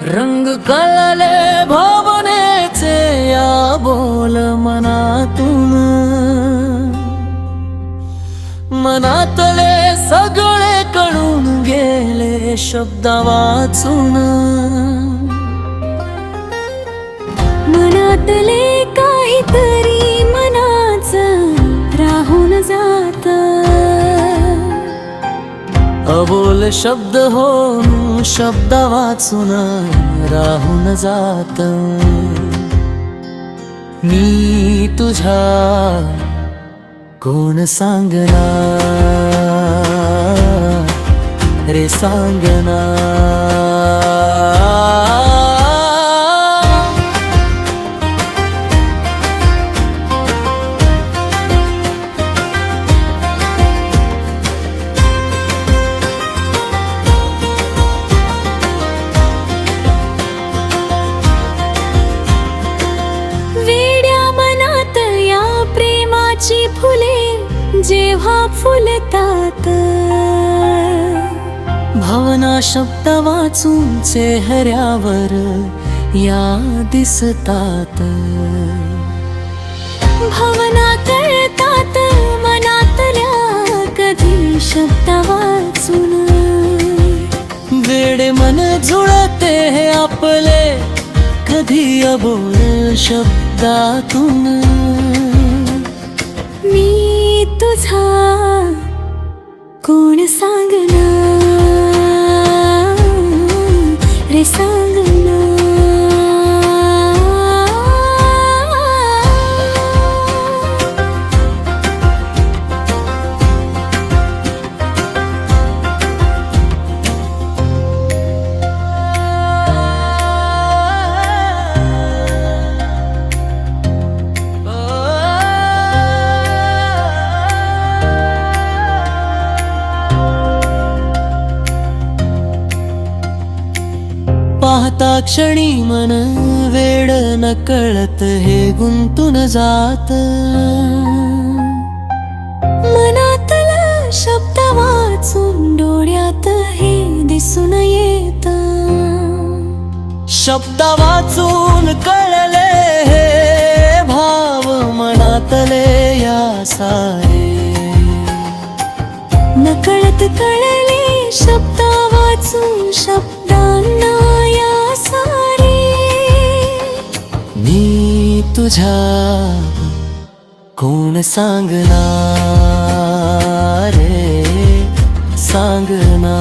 रंग कळले भावनेचे या बोल मनातून, मनातले सगळे कळून गेले शब्द वाचून। मनातले काहीतरी मनाचं राहून जात, अबोल शब्द होऊन शब्द वाचून राहून जात। मी तुझ्या कोण सांगना रे सांगना। ची फुले जेव्हा फुलतात, भावना शब्द वाचून चेहऱ्यावर या दिसतात। भावना कळतात मनातल्या कधी शब्द वाचून। वेडे मन जुळते हे आपले कधी अबोल शब्दातून। मी तुझा कोण सांगना रे सांगना। पाहता क्षणी मन वेड नकळत हे गुंतून जात। मनातला शब्द वाचून डोळ्यात हे दिसून येत। शब्द वाचून कळले हे भाव मनातले या सारे। नकळत कळले शब्द वाचून शब्दांना या सारे। मी तुझ्या कोण सांगना रे सांगना।